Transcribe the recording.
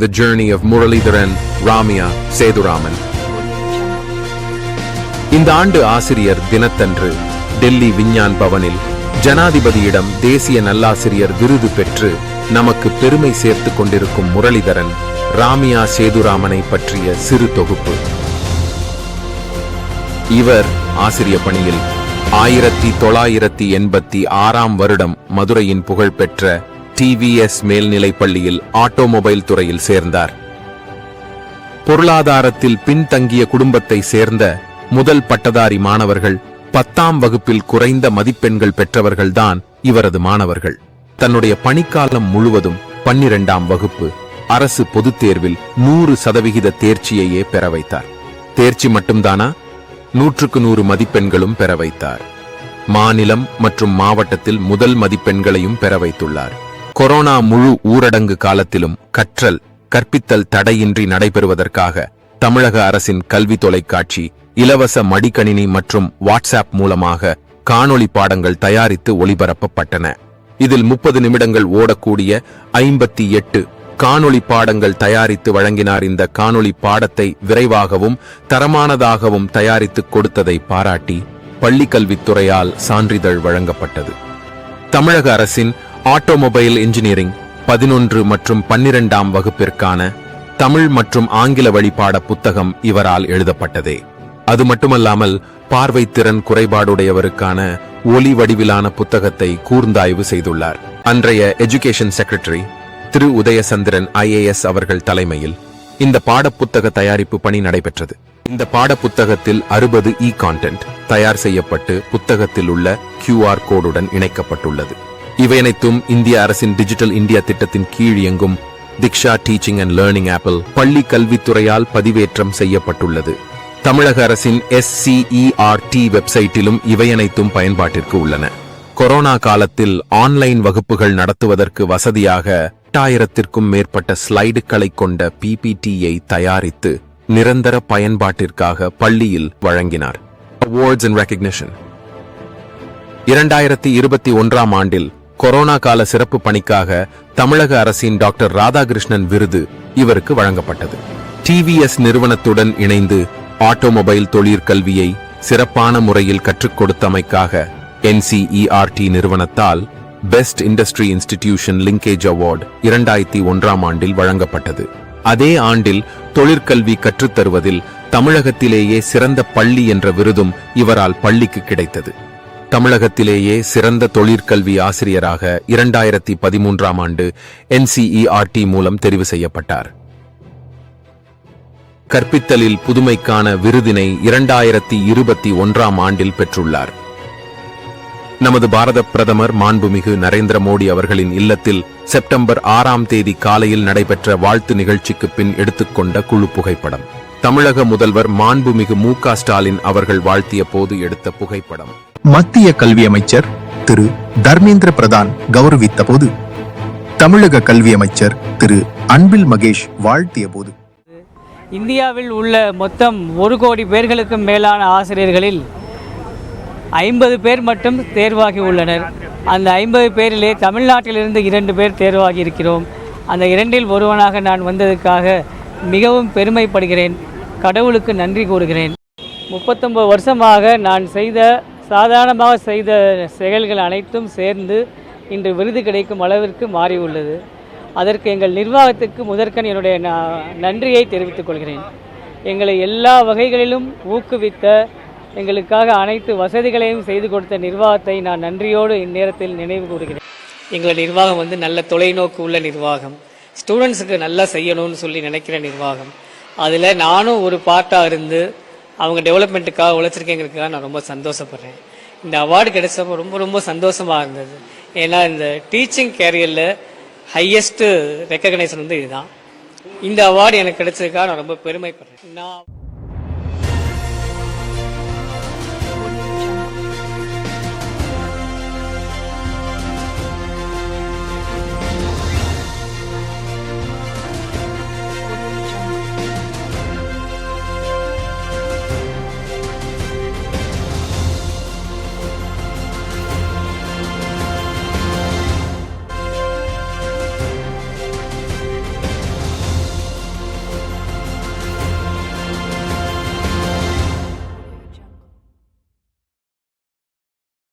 The Journey of Muralidharan Ramya Sethuraman. இந்த ஆண்டு ஆசிரியர் தினத்தன்று டெல்லி விஞ்ஞான் பவனில் ஜனாதிபதியிடம் தேசிய நல்லாசிரியர் விருது பெற்று நமக்கு பெருமை சேர்த்து கொண்டிருக்கும் முரளிதரன் ராமியா சேதுராமனை பற்றிய சிறு தொகுப்பு. இவர் ஆசிரிய பணியில் 1986 வருடம் மதுரையின் புகழ்பெற்ற TVS மேல்நிலைப் பள்ளியில் ஆட்டோமொபைல் துறையில் சேர்ந்தார். பொருளாதாரத்தில் பின்தங்கிய குடும்பத்தை சேர்ந்த முதல் பட்டதாரி மாணவர்கள் 10ஆம் வகுப்பில் குறைந்த மதிப்பெண்கள் பெற்றவர்கள்தான் இவரது மாணவர்கள். தன்னுடைய பணிக்காலம் முழுவதும் 12ஆம் வகுப்பு அரசு பொதுத் தேர்வில் 100% தேர்ச்சியையே பெற வைத்தார். தேர்ச்சி மட்டும்தானா, 100க்கு 100 மதிப்பெண்களும் பெற வைத்தார். மாநிலம் மற்றும் மாவட்டத்தில் முதல் மதிப்பெண்களையும் பெற வைத்துள்ளார். கொரோனா முழு ஊரடங்கு காலத்திலும் கற்பித்தல் தடையின்றி நடைபெறுவதற்காக தமிழக அரசின் கல்வி தொலைக்காட்சி இலவச மடிக்கணினி மற்றும் வாட்ஸ்ஆப் மூலமாக காணொளி பாடங்கள் தயாரித்து ஒளிபரப்பப்பட்டன. இதில் 30 நிமிடங்கள் ஓடக்கூடிய 58 காணொளி பாடங்கள் தயாரித்து வழங்கினார். இந்த காணொளி பாடத்தை விரைவாகவும் தரமானதாகவும் தயாரித்து கொடுத்ததை பாராட்டி பள்ளிக்கல்வித்துறையால் சான்றிதழ் வழங்கப்பட்டது. தமிழக அரசின் ஆட்டோமொபைல் இன்ஜினியரிங் 11 மற்றும் 12ஆம் வகுப்பிற்கான தமிழ் மற்றும் ஆங்கில வழிபாட புத்தகம் இவரால் எழுதப்பட்டதே. அது மட்டுமல்லாமல் பார்வைத்திறன் குறைபாடுடையவருக்கான ஒலி வடிவிலான புத்தகத்தை கூர்ந்தாய்வு செய்துள்ளார். அன்றைய எஜுகேஷன் செக்ரட்டரி திரு உதயசந்திரன் IAS அவர்கள் தலைமையில் இந்த பாடப்புத்தக தயாரிப்பு பணி நடைபெற்றது. இந்த பாடப்புத்தகத்தில் 60 கான்டென்ட் தயார் செய்யப்பட்டு புத்தகத்தில் உள்ள QR கோடுடன் இணைக்கப்பட்டுள்ளது. இவையனைத்தும் இந்திய அரசின் டிஜிட்டல் இந்தியா திட்டத்தின் கீழ் இயங்கும் திக்ஷா டீச்சிங் அண்ட் லேர்னிங் ஆப்பில் பள்ளி கல்வித்துறையால் பதிவேற்றம் செய்யப்பட்டுள்ளது. தமிழக அரசின் SCERT வெப்சைட்டிலும் இவையனைத்தும் பயன்பாட்டிற்கு உள்ளன. கொரோனா காலத்தில் ஆன்லைன் வகுப்புகள் நடத்துவதற்கு வசதியாக 8000க்கும் மேற்பட்ட ஸ்லைடுகளை கொண்ட PPTயை தயாரித்து நிரந்தர பயன்பாட்டிற்காக பள்ளியில் வழங்கினார். Awards and recognition. 2021ஆம் ஆண்டில் கொரோனா கால சிறப்பு பணிக்காக தமிழக அரசின் டாக்டர் ராதாகிருஷ்ணன் விருது இவருக்கு வழங்கப்பட்டது. TVS நிறுவனத்துடன் இணைந்து ஆட்டோமொபைல் தொழிற்கல்வியை சிறப்பான முறையில் கற்றுக் கொடுத்தமைக்காக NCERT நிறுவனத்தால் best industry institution linkage award 2001ஆம் ஆண்டில் வழங்கப்பட்டது. அதே ஆண்டில் தொழிற்கல்வி கற்றுத்தருவதில் தமிழகத்திலேயே சிறந்த பள்ளி என்ற விருதும் இவரால் பள்ளிக்கு கிடைத்தது. தமிழகத்திலேயே சிறந்த தொழிற்கல்வி ஆசிரியராக 2013ஆம் ஆண்டு NCERT மூலம் தெரிவு செய்யப்பட்டார். கற்பித்தலில் புதுமைக்கான விருதினை 2021ஆம் ஆண்டில் பெற்றுள்ளார். நமது பாரத பிரதமர் மாண்புமிகு நரேந்திர மோடி அவர்களின் இல்லத்தில் செப்டம்பர் 6ஆம் தேதி காலையில் நடைபெற்ற வாழ்த்து நிகழ்ச்சிக்கு பின் எடுத்துக்கொண்ட குழு புகைப்படம். தமிழக முதல்வர் மாண்புமிகு MK ஸ்டாலின் அவர்கள் வாழ்த்திய போது எடுத்த புகைப்படம். மத்திய கல்வி அமைச்சர் திரு தர்மேந்திர பிரதான் கௌரவித்த போது தமிழக கல்வி அமைச்சர் திரு அன்பில் மகேஷ் வாழ்த்திய போது இந்தியாவில் உள்ள மொத்தம் 1 கோடி பேர்களுக்கு மேலான ஆசிரியர்களில் 50 பேர் மட்டும் தேர்வாகி உள்ளனர். அந்த 50 பேரிலே தமிழ்நாட்டிலிருந்து 2 பேர் தேர்வாகி இருக்கிறோம். அந்த 2இல் ஒருவனாக நான் வந்ததற்காக மிகவும் பெருமைப்படுகிறேன். கடவுளுக்கு நன்றி கூறுகிறேன். 39 வருஷமாக நான் சாதாரணமாக செய்த செயல்கள் அனைத்தும் சேர்ந்து இன்று விருது கிடைக்கும் அளவிற்கு மாறியுள்ளது. அதற்கு எங்கள் நிர்வாகத்துக்கு முதற்கண் என்னுடைய நன்றியை தெரிவித்துக் கொள்கிறேன். எங்களை எல்லா வகைகளிலும் ஊக்குவித்த, எங்களுக்காக அனைத்து வசதிகளையும் செய்து கொடுத்த நிர்வாகத்தை நான் நன்றியோடு இந்நேரத்தில் நினைவு கூறுகிறேன். எங்கள் நிர்வாகம் நல்ல தொலைநோக்கு உள்ள நிர்வாகம், ஸ்டூடெண்ட்ஸுக்கு நல்லா செய்யணும்னு சொல்லி நினைக்கிற நிர்வாகம். அதில் நானும் ஒரு பார்ட்டாக இருந்து அவங்க டெவலப்மெண்ட்டுக்காக உழைச்சிருக்கேங்கிறதுக்காக நான் ரொம்ப சந்தோஷப்படுறேன். இந்த அவார்டு கிடைச்சப்போ ரொம்ப ரொம்ப சந்தோஷமாக இருந்தது. ஏன்னா இந்த டீச்சிங் கேரியரில் ஹையஸ்ட்டு ரெக்கக்னைசன் இதுதான். இந்த அவார்டு எனக்கு கிடைச்சதுக்காக நான் ரொம்ப பெருமைப்படுறேன்.